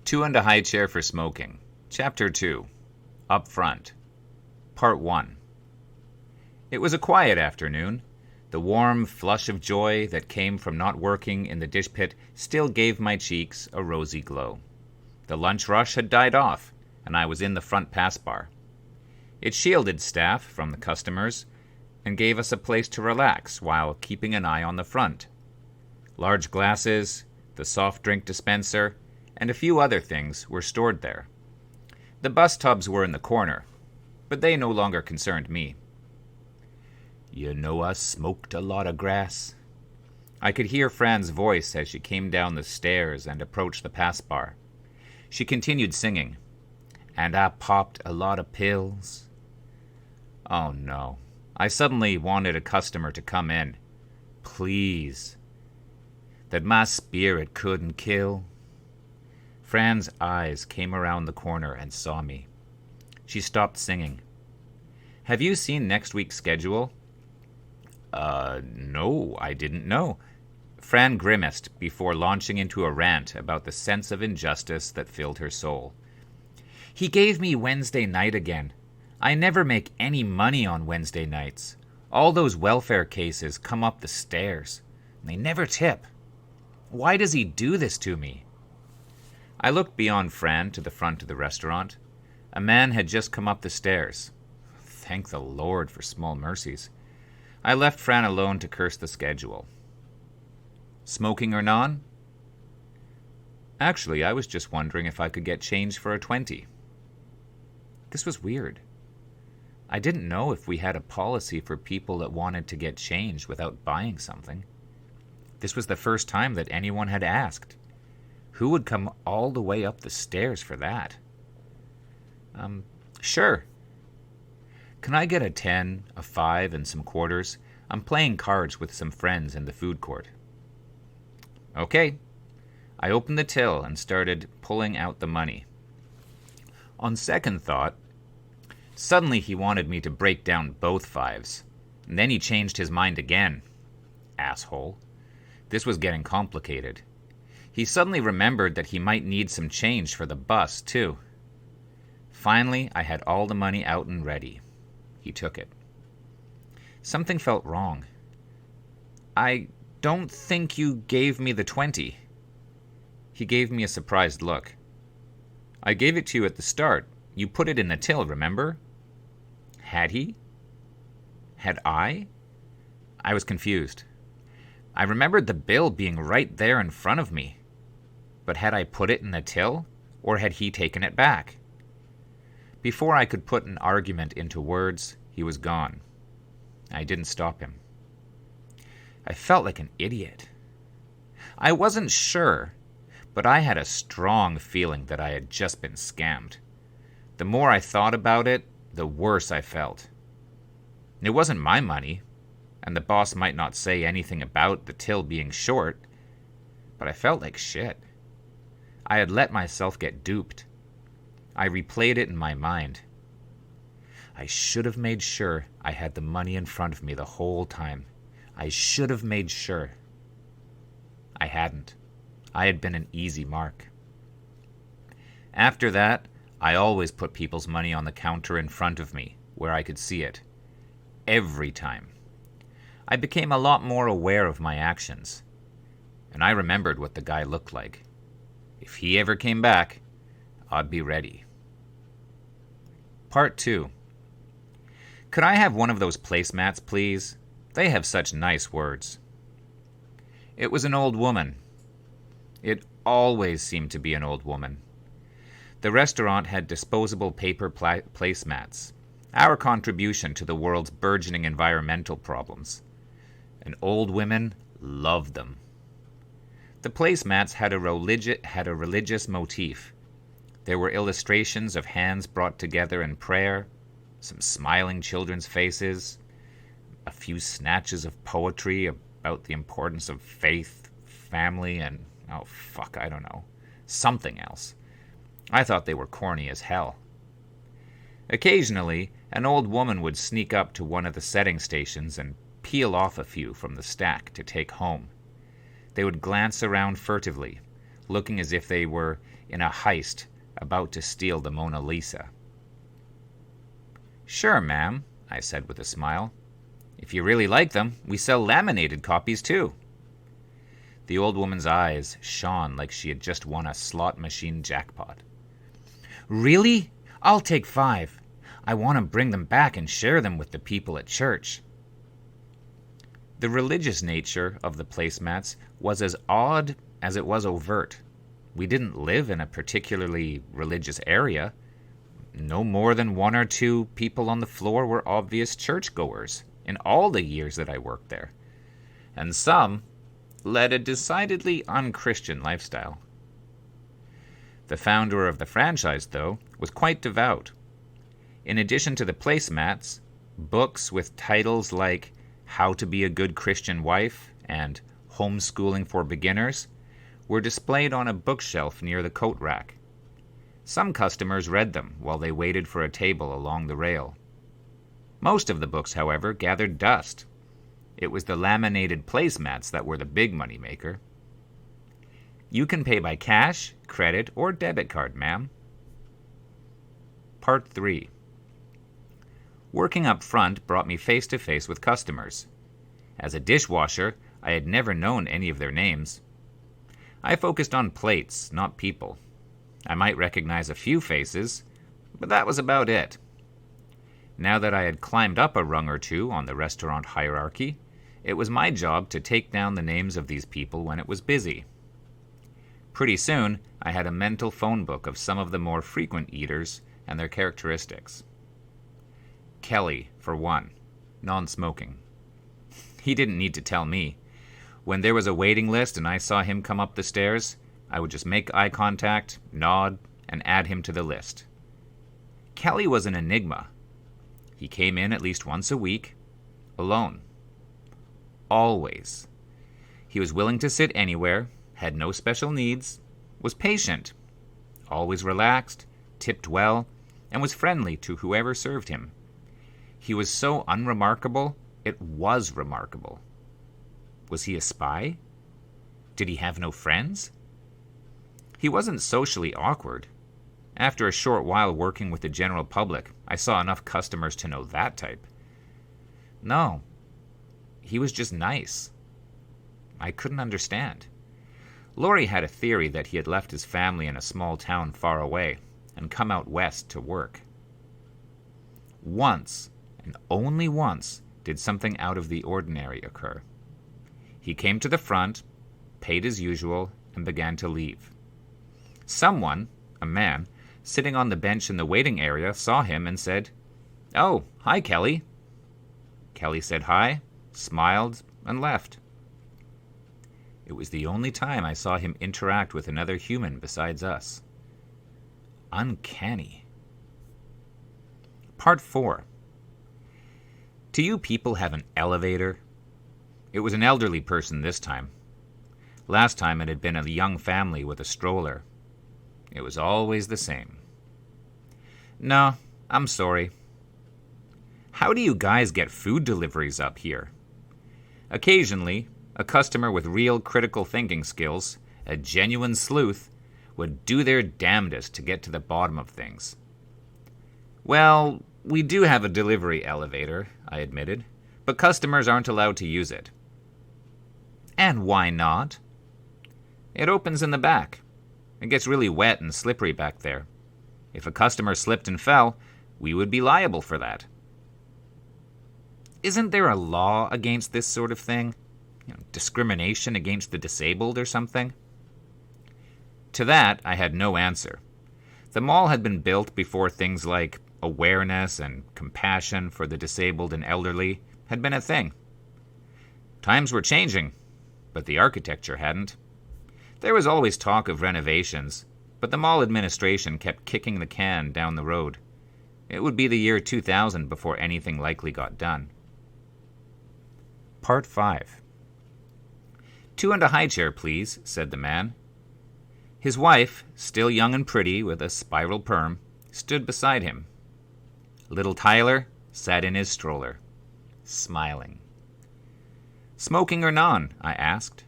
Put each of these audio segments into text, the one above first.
Two and a high chair for smoking. Chapter 2. Up Front. Part 1. It was a quiet afternoon. The warm flush of joy that came from not working in the dish pit still gave my cheeks a rosy glow. The lunch rush had died off, and I was in the front pass bar. It shielded staff from the customers and gave us a place to relax while keeping an eye on the front. Large glasses, the soft drink dispenser, and a few other things were stored there. The bus tubs were in the corner, but they no longer concerned me. "You know I smoked a lot of grass." I could hear Fran's voice as she came down the stairs and approached the pass bar. She continued singing, "And I popped a lot of pills." Oh no. I suddenly wanted a customer to come in. Please. That my spirit couldn't kill. Fran's eyes came around the corner and saw me. She stopped singing. "Have you seen next week's schedule?" No, I didn't know." Fran grimaced before launching into a rant about the sense of injustice that filled her soul. "He gave me Wednesday night again. I never make any money on Wednesday nights. All those welfare cases come up the stairs. They never tip. Why does he do this to me?" I looked beyond Fran to the front of the restaurant. A man had just come up the stairs. Thank the Lord for small mercies. I left Fran alone to curse the schedule. Smoking or non? Actually, I was just wondering if I could get change for a 20. This was weird. I didn't know if we had a policy for people that wanted to get change without buying something. This was the first time that anyone had asked. Who would come all the way up the stairs for that? Sure. Can I get a 10, a 5, and some quarters? I'm playing cards with some friends in the food court. Okay. I opened the till and started pulling out the money. On second thought, suddenly he wanted me to break down both 5s. And then he changed his mind again. Asshole. This was getting complicated. He suddenly remembered that he might need some change for the bus, too. Finally, I had all the money out and ready. He took it. Something felt wrong. "I don't think you gave me the 20. He gave me a surprised look. "I gave it to you at the start. You put it in the till, remember?" Had he? Had I? I was confused. I remembered the bill being right there in front of me. But had I put it in the till, or had he taken it back? Before I could put an argument into words, he was gone. I didn't stop him. I felt like an idiot. I wasn't sure, but I had a strong feeling that I had just been scammed. The more I thought about it, the worse I felt. It wasn't my money, and the boss might not say anything about the till being short, but I felt like shit. I had let myself get duped. I replayed it in my mind. I should have made sure I had the money in front of me the whole time. I should have made sure. I hadn't. I had been an easy mark. After that, I always put people's money on the counter in front of me, where I could see it. Every time. I became a lot more aware of my actions. And I remembered what the guy looked like. If he ever came back, I'd be ready. Part 2. Could I have one of those placemats, please? They have such nice words. It was an old woman. It always seemed to be an old woman. The restaurant had disposable paper placemats, our contribution to the world's burgeoning environmental problems. And old women loved them. The placemats had a religious motif. There were illustrations of hands brought together in prayer, some smiling children's faces, a few snatches of poetry about the importance of faith, family, and, I don't know, something else. I thought they were corny as hell. Occasionally, an old woman would sneak up to one of the setting stations and peel off a few from the stack to take home. They would glance around furtively, looking as if they were in a heist about to steal the Mona Lisa. "Sure, ma'am," I said with a smile. "If you really like them, we sell laminated copies too." The old woman's eyes shone like she had just won a slot machine jackpot. "Really? I'll take 5. I want to bring them back and share them with the people at church." The religious nature of the placemats was as odd as it was overt. We didn't live in a particularly religious area. No more than 1 or 2 people on the floor were obvious churchgoers in all the years that I worked there, and some led a decidedly unchristian lifestyle. The founder of the franchise, though, was quite devout. In addition to the placemats, books with titles like How to Be a Good Christian Wife and Homeschooling for Beginners were displayed on a bookshelf near the coat rack. Some customers read them while they waited for a table along the rail. Most of the books, however, gathered dust. It was the laminated placemats that were the big money maker. "You can pay by cash, credit, or debit card, ma'am." Part 3. Working up front brought me face to face with customers. As a dishwasher, I had never known any of their names. I focused on plates, not people. I might recognize a few faces, but that was about it. Now that I had climbed up a rung or two on the restaurant hierarchy, it was my job to take down the names of these people when it was busy. Pretty soon, I had a mental phone book of some of the more frequent eaters and their characteristics. Kelly, for one, non-smoking. He didn't need to tell me. When there was a waiting list and I saw him come up the stairs, I would just make eye contact, nod, and add him to the list. Kelly was an enigma. He came in at least once a week, alone. Always. He was willing to sit anywhere, had no special needs, was patient, always relaxed, tipped well, and was friendly to whoever served him. He was so unremarkable, it was remarkable. Was he a spy? Did he have no friends? He wasn't socially awkward. After a short while working with the general public, I saw enough customers to know that type. No, he was just nice. I couldn't understand. Laurie had a theory that he had left his family in a small town far away and come out west to work. Once, and only once, did something out of the ordinary occur. He came to the front, paid as usual, and began to leave. Someone, a man, sitting on the bench in the waiting area, saw him and said, "Oh, hi, Kelly." Kelly said hi, smiled, and left. It was the only time I saw him interact with another human besides us. Uncanny. Part 4. Do you people have an elevator? It was an elderly person this time. Last time it had been a young family with a stroller. It was always the same. No, I'm sorry. How do you guys get food deliveries up here? Occasionally, a customer with real critical thinking skills, a genuine sleuth, would do their damnedest to get to the bottom of things. Well, we do have a delivery elevator, I admitted, but customers aren't allowed to use it. And why not? It opens in the back. It gets really wet and slippery back there. If a customer slipped and fell, we would be liable for that. Isn't there a law against this sort of thing? Discrimination against the disabled or something? To that, I had no answer. The mall had been built before things like awareness and compassion for the disabled and elderly had been a thing. Times were changing, but the architecture hadn't. There was always talk of renovations, but the mall administration kept kicking the can down the road. It would be the year 2000 before anything likely got done. Part 5. 2 and a Highchair, please, said the man. His wife, still young and pretty with a spiral perm, stood beside him. Little Tyler sat in his stroller, smiling. Smoking or none? I asked.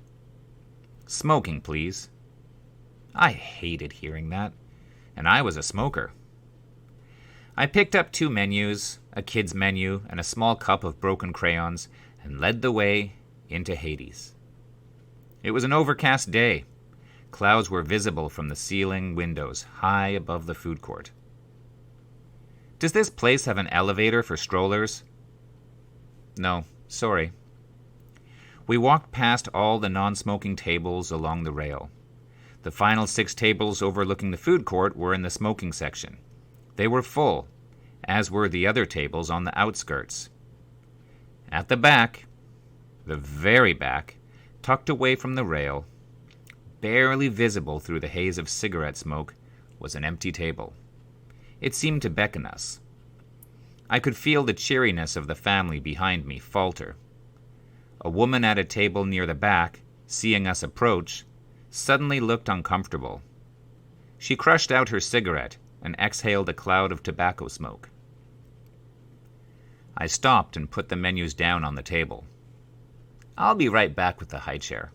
Smoking, please. I hated hearing that, and I was a smoker. I picked up 2 menus, a kid's menu, and a small cup of broken crayons, and led the way into Hades. It was an overcast day. Clouds were visible from the ceiling windows high above the food court. Does this place have an elevator for strollers? No, sorry. We walked past all the non-smoking tables along the rail. The final 6 tables overlooking the food court were in the smoking section. They were full, as were the other tables on the outskirts. At the back, the very back, tucked away from the rail, barely visible through the haze of cigarette smoke, was an empty table. It seemed to beckon us. I could feel the cheeriness of the family behind me falter. A woman at a table near the back, seeing us approach, suddenly looked uncomfortable. She crushed out her cigarette and exhaled a cloud of tobacco smoke. I stopped and put the menus down on the table. "I'll be right back with the Highchair."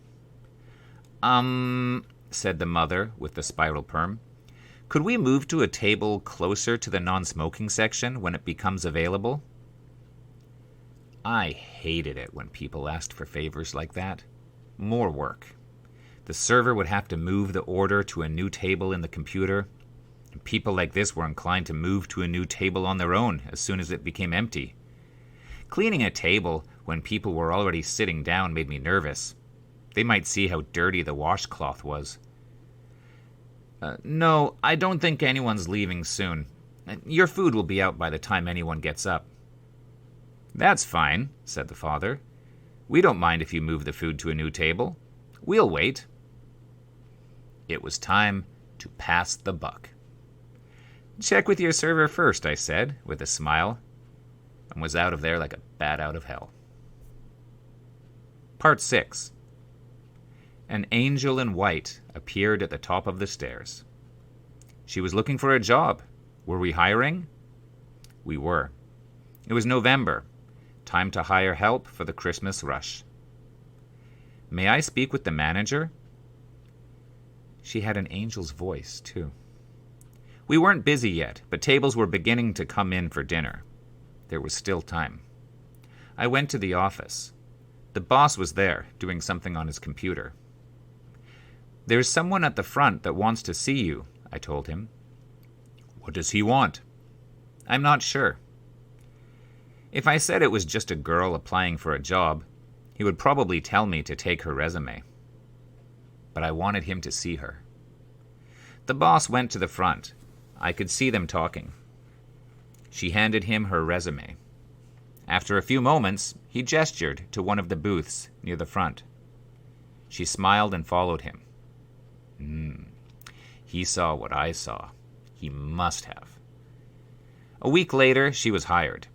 Said the mother with the spiral perm. "Could we move to a table closer to the non-smoking section when it becomes available?" I hated it when people asked for favors like that. More work. The server would have to move the order to a new table in the computer. And people like this were inclined to move to a new table on their own as soon as it became empty. Cleaning a table when people were already sitting down made me nervous. They might see how dirty the washcloth was. "No, I don't think anyone's leaving soon. Your food will be out by the time anyone gets up." "That's fine," said the father. "We don't mind if you move the food to a new table. We'll wait." It was time to pass the buck. "Check with your server first," I said, with a smile, and was out of there like a bat out of hell. Part 6. An angel in white appeared at the top of the stairs. She was looking for a job. Were we hiring? We were. It was November. Time to hire help for the Christmas rush. "May I speak with the manager?" She had an angel's voice, too. We weren't busy yet, but tables were beginning to come in for dinner. There was still time. I went to the office. The boss was there, doing something on his computer. "There's someone at the front that wants to see you," I told him. "What does he want?" "I'm not sure." If I said it was just a girl applying for a job, he would probably tell me to take her resume. But I wanted him to see her. The boss went to the front. I could see them talking. She handed him her resume. After a few moments, he gestured to one of the booths near the front. She smiled and followed him. He saw what I saw. He must have. A week later, she was hired.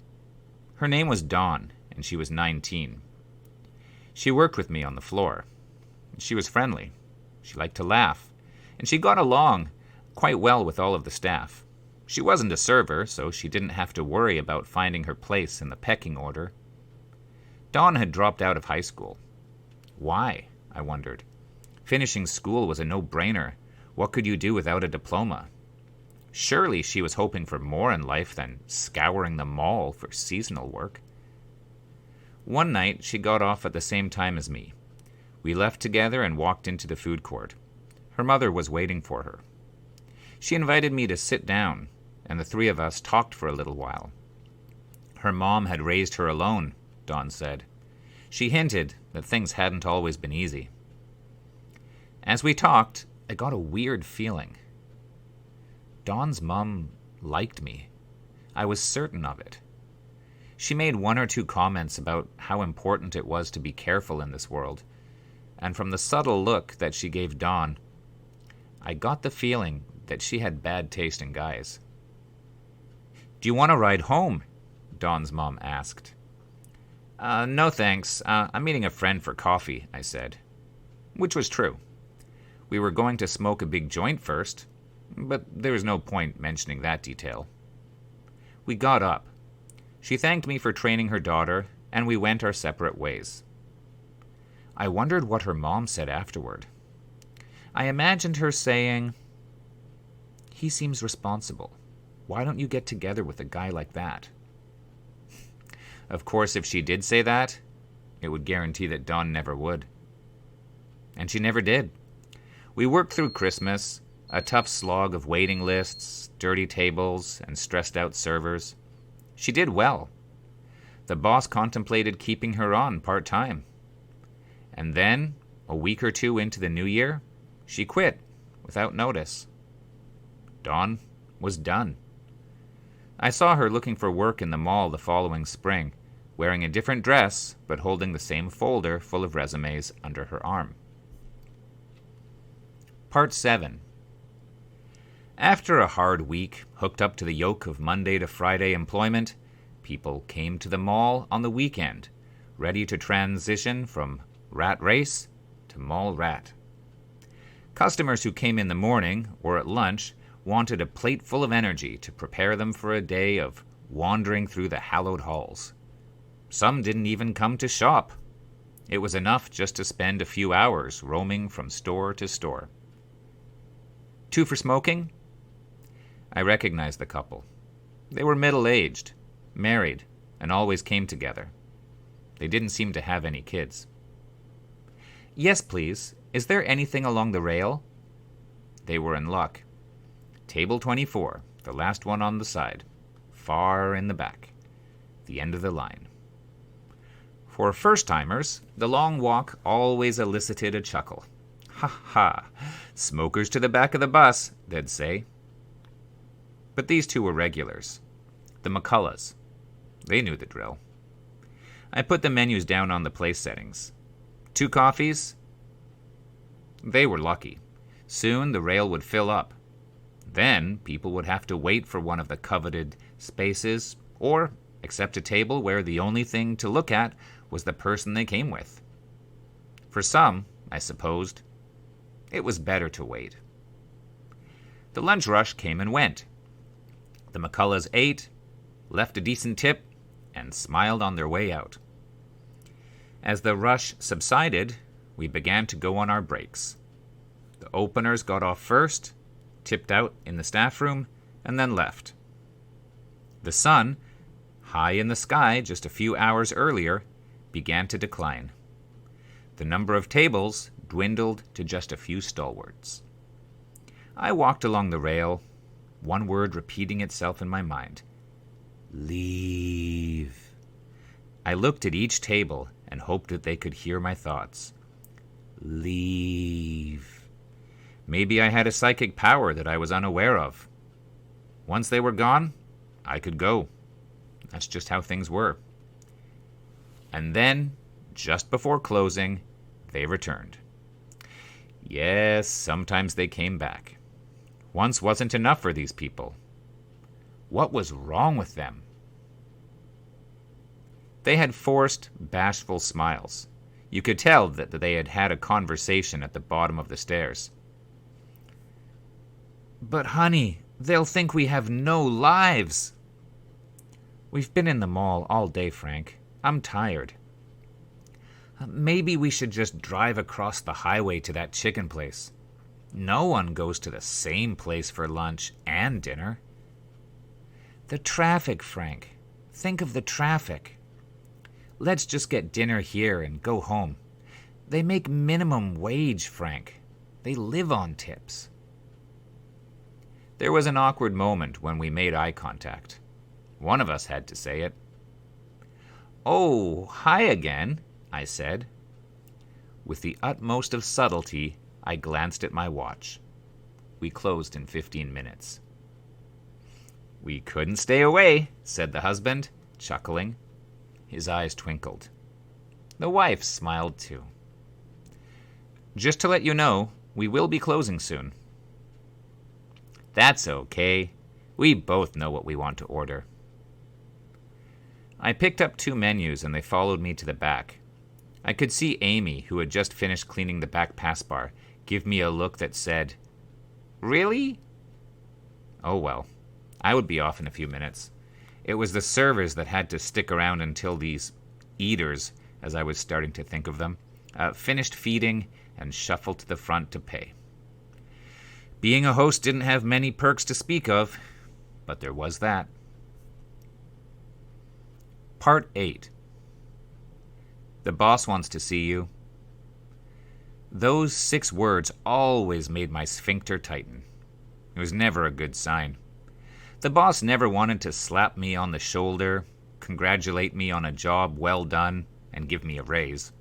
Her name was Dawn, and she was 19. She worked with me on the floor. She was friendly. She liked to laugh, and she got along quite well with all of the staff. She wasn't a server, so she didn't have to worry about finding her place in the pecking order. Dawn had dropped out of high school. Why? I wondered. Finishing school was a no-brainer. What could you do without a diploma? Surely she was hoping for more in life than scouring the mall for seasonal work. One night, she got off at the same time as me. We left together and walked into the food court. Her mother was waiting for her. She invited me to sit down, and the 3 of us talked for a little while. Her mom had raised her alone, Dawn said. She hinted that things hadn't always been easy. As we talked, I got a weird feeling. Dawn's mom liked me. I was certain of it. She made 1 or 2 comments about how important it was to be careful in this world, and from the subtle look that she gave Dawn, I got the feeling that she had bad taste in guys. "Do you want to ride home?" Dawn's mom asked. No thanks. I'm meeting a friend for coffee," I said. Which was true. We were going to smoke a big joint first, but there was no point mentioning that detail. We got up. She thanked me for training her daughter, and we went our separate ways. I wondered what her mom said afterward. I imagined her saying, "He seems responsible. Why don't you get together with a guy like that?" Of course, if she did say that, it would guarantee that Dawn never would. And she never did. We worked through Christmas, a tough slog of waiting lists, dirty tables, and stressed-out servers. She did well. The boss contemplated keeping her on part-time. And then, a week or two into the new year, she quit without notice. Dawn was done. I saw her looking for work in the mall the following spring, wearing a different dress, but holding the same folder full of resumes under her arm. Part 7. After a hard week, hooked up to the yoke of Monday to Friday employment, people came to the mall on the weekend, ready to transition from rat race to mall rat. Customers who came in the morning or at lunch wanted a plate full of energy to prepare them for a day of wandering through the hallowed halls. Some didn't even come to shop. It was enough just to spend a few hours roaming from store to store. 2 for smoking? I recognized the couple. They were middle-aged, married, and always came together. They didn't seem to have any kids. Yes, please. Is there anything along the rail? They were in luck. Table 24, the last one on the side, far in the back, the end of the line. For first-timers, the long walk always elicited a chuckle. Ha ha, smokers to the back of the bus, they'd say. But these two were regulars. The McCulloughs. They knew the drill. I put the menus down on the place settings. 2 coffees? They were lucky. Soon the rail would fill up. Then people would have to wait for one of the coveted spaces or accept a table where the only thing to look at was the person they came with. For some, I supposed, it was better to wait. The lunch rush came and went. The McCulloughs ate, left a decent tip, and smiled on their way out. As the rush subsided, we began to go on our breaks. The openers got off first, tipped out in the staff room, and then left. The sun, high in the sky just a few hours earlier, began to decline. The number of tables dwindled to just a few stalwarts. I walked along the rail, one word repeating itself in my mind. Leave. I looked at each table and hoped that they could hear my thoughts. Leave. Maybe I had a psychic power that I was unaware of. Once they were gone, I could go. That's just how things were. And then, just before closing, they returned. Yes, sometimes they came back. Once wasn't enough for these people. What was wrong with them? They had forced, bashful smiles. You could tell that they had had a conversation at the bottom of the stairs. But honey, they'll think we have no lives. We've been in the mall all day, Frank. I'm tired. Maybe we should just drive across the highway to that chicken place. No one goes to the same place for lunch and dinner. The traffic, Frank. Think of the traffic. Let's just get dinner here and go home. They make minimum wage, Frank. They live on tips. There was an awkward moment when we made eye contact. One of us had to say it. Oh, hi again, I said. With the utmost of subtlety, I glanced at my watch. We closed in 15 minutes. We couldn't stay away, said the husband, chuckling. His eyes twinkled. The wife smiled too. Just to let you know, we will be closing soon. That's okay. We both know what we want to order. I picked up 2 menus and they followed me to the back. I could see Amy, who had just finished cleaning the back pass bar, give me a look that said, Really? Oh well, I would be off in a few minutes. It was the servers that had to stick around until these eaters, as I was starting to think of them, finished feeding and shuffled to the front to pay. Being a host didn't have many perks to speak of, but there was that. Part 8. The boss wants to see you. Those 6 words always made my sphincter tighten. It was never a good sign. The boss never wanted to slap me on the shoulder, congratulate me on a job well done, and give me a raise.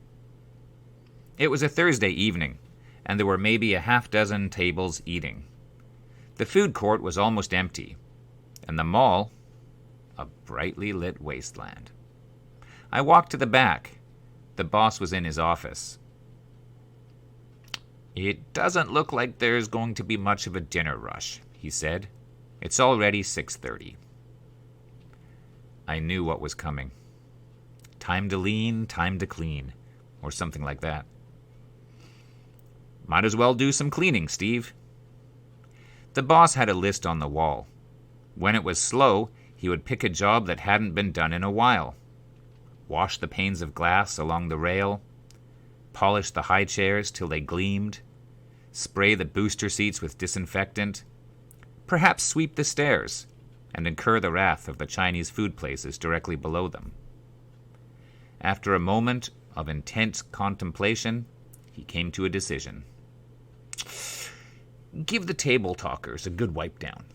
It was a Thursday evening, and there were maybe a half-dozen tables eating. The food court was almost empty, and the mall a brightly lit wasteland. I walked to the back. The boss was in his office. "It doesn't look like there's going to be much of a dinner rush," he said. "It's already 6:30. I knew what was coming. Time to lean, time to clean, or something like that. "Might as well do some cleaning, Steve." The boss had a list on the wall. When it was slow, he would pick a job that hadn't been done in a while. Wash the panes of glass along the rail, polish the high chairs till they gleamed, spray the booster seats with disinfectant, perhaps sweep the stairs, and incur the wrath of the Chinese food places directly below them. After a moment of intense contemplation, he came to a decision. "Give the table talkers a good wipe down."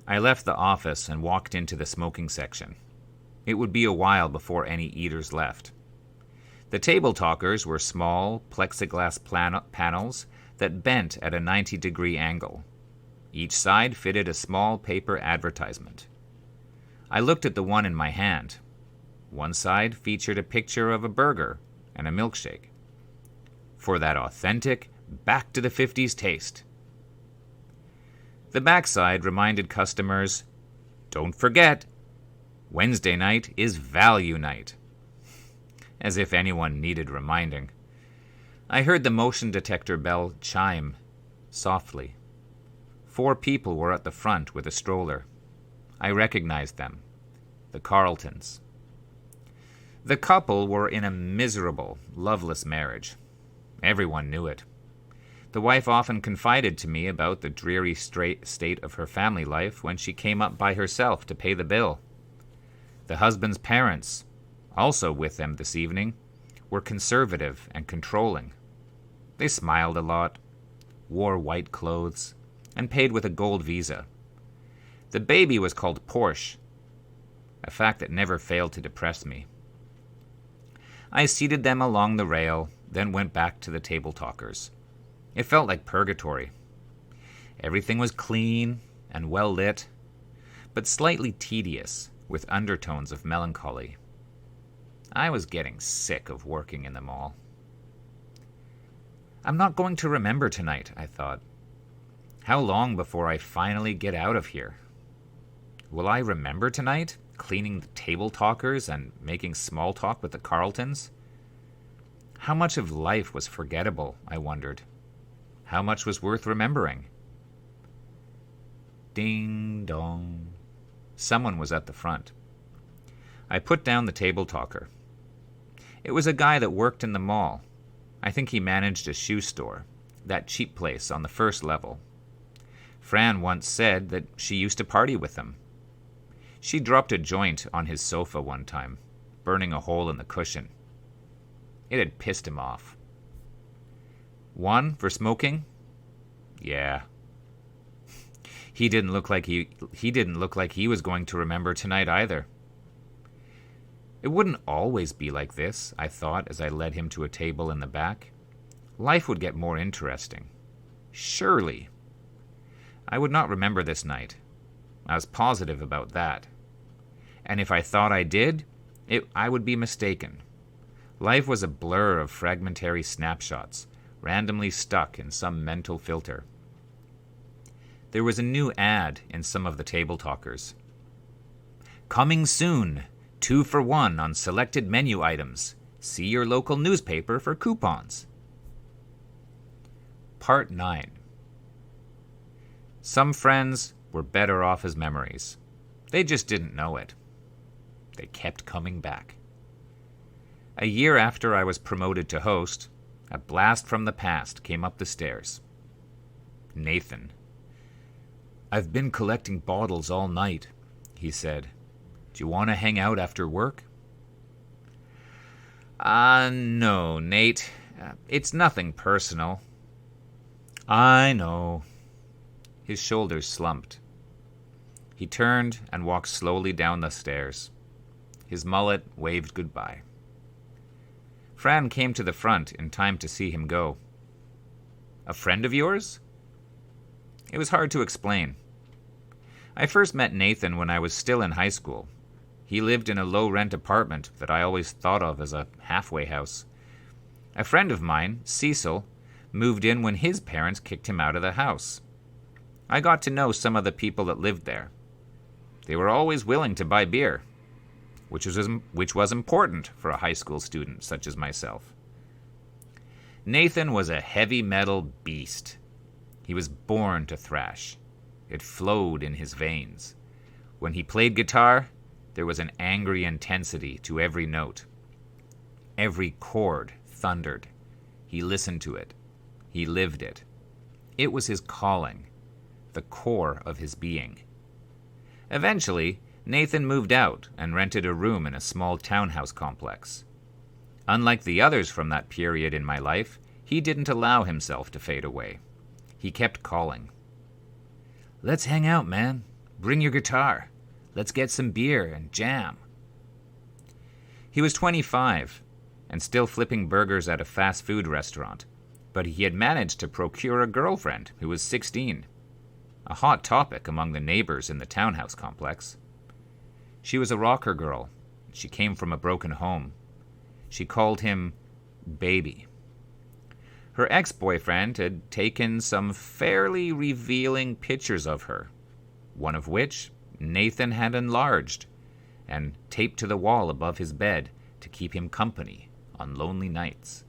I left the office and walked into the smoking section. It would be a while before any eaters left. The table talkers were small plexiglass panels that bent at a 90-degree angle. Each side fitted a small paper advertisement. I looked at the one in my hand. One side featured a picture of a burger and a milkshake. For that authentic, back-to-the-50s taste. The backside reminded customers, "Don't forget, Wednesday night is value night." As if anyone needed reminding. I heard the motion detector bell chime softly. 4 people were at the front with a stroller. I recognized them. The Carltons. The couple were in a miserable, loveless marriage. Everyone knew it. The wife often confided to me about the dreary state of her family life when she came up by herself to pay the bill. The husband's parents, also with them this evening, were conservative and controlling. They smiled a lot, wore white clothes, and paid with a gold visa. The baby was called Porsche, a fact that never failed to depress me. I seated them along the rail, then went back to the table talkers. It felt like purgatory. Everything was clean and well lit, but slightly tedious, with undertones of melancholy. I was getting sick of working in the mall. I'm not going to remember tonight, I thought. How long before I finally get out of here? Will I remember tonight, cleaning the table talkers and making small talk with the Carltons? How much of life was forgettable, I wondered. How much was worth remembering? Ding dong. Someone was at the front. I put down the table talker. It was a guy that worked in the mall. I think he managed a shoe store, that cheap place on the first level. Fran once said that she used to party with him. She dropped a joint on his sofa one time, burning a hole in the cushion. It had pissed him off. One for smoking? Yeah. He didn't look like he was going to remember tonight either. It wouldn't always be like this, I thought as I led him to a table in the back. Life would get more interesting. Surely. I would not remember this night. I was positive about that. And if I thought I did, I would be mistaken. Life was a blur of fragmentary snapshots, randomly stuck in some mental filter. There was a new ad in some of the table talkers. Coming soon, 2 for 1 on selected menu items. See your local newspaper for coupons. Part 9. Some friends were better off as memories. They just didn't know it. They kept coming back. A year after I was promoted to host, a blast from the past came up the stairs. Nathan. "I've been collecting bottles all night," he said. "Do you want to hang out after work?" No, Nate. It's nothing personal." "I know." His shoulders slumped. He turned and walked slowly down the stairs. His mullet waved goodbye. Fran came to the front in time to see him go. "A friend of yours?" It was hard to explain. I first met Nathan when I was still in high school. He lived in a low-rent apartment that I always thought of as a halfway house. A friend of mine, Cecil, moved in when his parents kicked him out of the house. I got to know some of the people that lived there. They were always willing to buy beer, which was important for a high school student such as myself. Nathan was a heavy metal beast. He was born to thrash. It flowed in his veins. When he played guitar, there was an angry intensity to every note. Every chord thundered. He listened to it. He lived it. It was his calling, the core of his being. Eventually, Nathan moved out and rented a room in a small townhouse complex. Unlike the others from that period in my life, he didn't allow himself to fade away. He kept calling. "Let's hang out, man. Bring your guitar. Let's get some beer and jam." He was 25 and still flipping burgers at a fast food restaurant, but he had managed to procure a girlfriend who was 16, a hot topic among the neighbors in the townhouse complex. She was a rocker girl. She came from a broken home. She called him Baby. Her ex-boyfriend had taken some fairly revealing pictures of her, one of which Nathan had enlarged and taped to the wall above his bed to keep him company on lonely nights.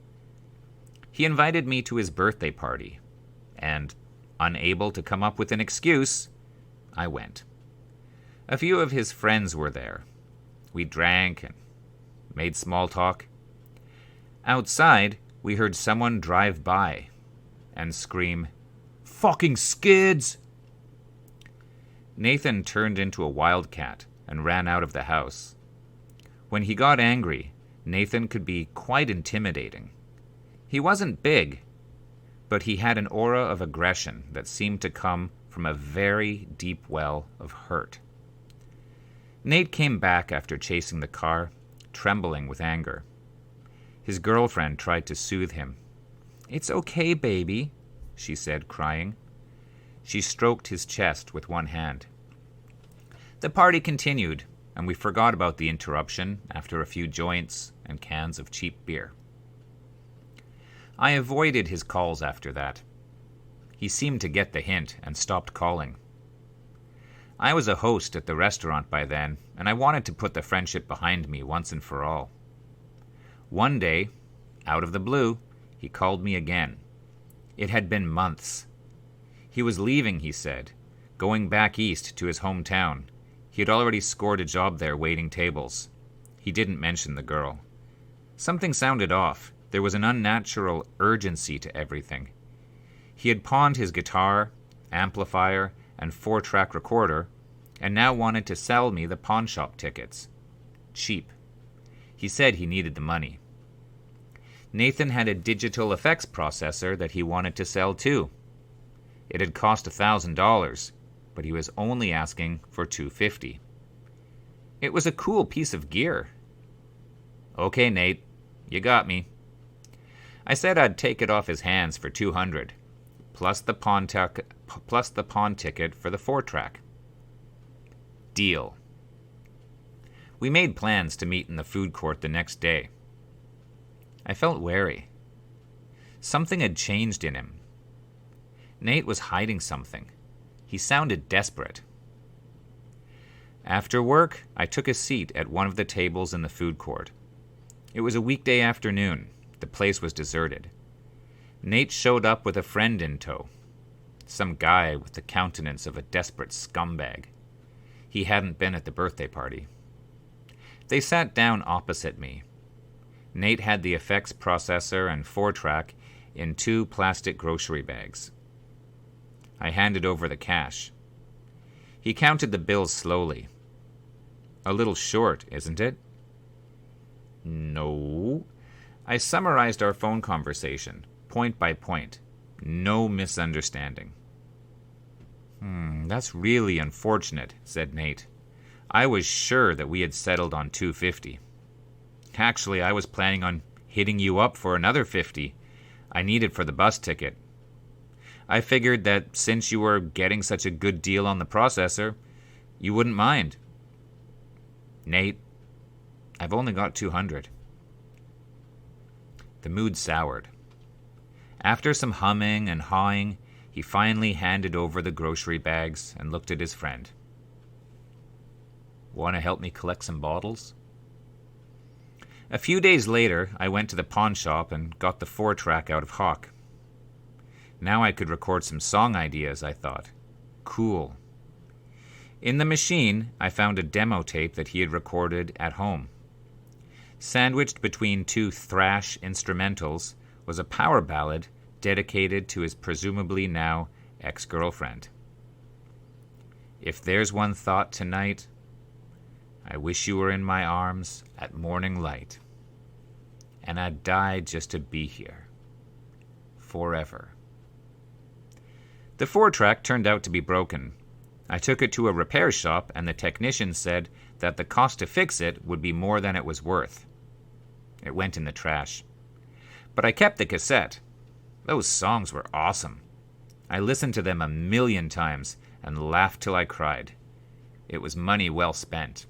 He invited me to his birthday party, and, unable to come up with an excuse, I went. A few of his friends were there. We drank and made small talk. Outside, we heard someone drive by and scream, "Fucking skids!" Nathan turned into a wildcat and ran out of the house. When he got angry, Nathan could be quite intimidating. He wasn't big, but he had an aura of aggression that seemed to come from a very deep well of hurt. Nate came back after chasing the car, trembling with anger. His girlfriend tried to soothe him. "It's okay, baby," she said, crying. She stroked his chest with one hand. The party continued, and we forgot about the interruption after a few joints and cans of cheap beer. I avoided his calls after that. He seemed to get the hint and stopped calling. I was a host at the restaurant by then, and I wanted to put the friendship behind me once and for all. One day, out of the blue, he called me again. It had been months. He was leaving, he said, going back east to his hometown. He had already scored a job there waiting tables. He didn't mention the girl. Something sounded off. There was an unnatural urgency to everything. He had pawned his guitar, amplifier, and 4-track recorder, and now wanted to sell me the pawn shop tickets. Cheap. He said he needed the money. Nathan had a digital effects processor that he wanted to sell too. It had cost $1,000, but he was only asking for $250. It was a cool piece of gear. "Okay, Nate, you got me." I said I'd take it off his hands for $200, plus the pawn ticket for the 4-track. Deal. We made plans to meet in the food court the next day. I felt wary. Something had changed in him. Nate was hiding something. He sounded desperate. After work, I took a seat at one of the tables in the food court. It was a weekday afternoon. The place was deserted. Nate showed up with a friend in tow. Some guy with the countenance of a desperate scumbag. He hadn't been at the birthday party. They sat down opposite me. Nate had the effects processor and 4-track in 2 plastic grocery bags. I handed over the cash. He counted the bills slowly. A little short, isn't it? No. I summarized our phone conversation, point by point. No misunderstanding. That's really unfortunate, said Nate. I was sure that we had settled on $250. Actually, I was planning on hitting you up for another $50 I needed for the bus ticket. I figured that since you were getting such a good deal on the processor, you wouldn't mind. Nate, I've only got $200. The mood soured. After some humming and hawing, he finally handed over the grocery bags and looked at his friend. Want to help me collect some bottles? A few days later, I went to the pawn shop and got the 4-track out of Hawk. Now I could record some song ideas, I thought. Cool. In the machine, I found a demo tape that he had recorded at home. Sandwiched between 2 thrash instrumentals was a power ballad dedicated to his presumably now ex-girlfriend. If there's one thought tonight, I wish you were in my arms at morning light, and I'd die just to be here, forever. The 4-track turned out to be broken. I took it to a repair shop, and the technician said that the cost to fix it would be more than it was worth. It went in the trash. But I kept the cassette. Those songs were awesome. I listened to them 1,000,000 times and laughed till I cried. It was money well spent.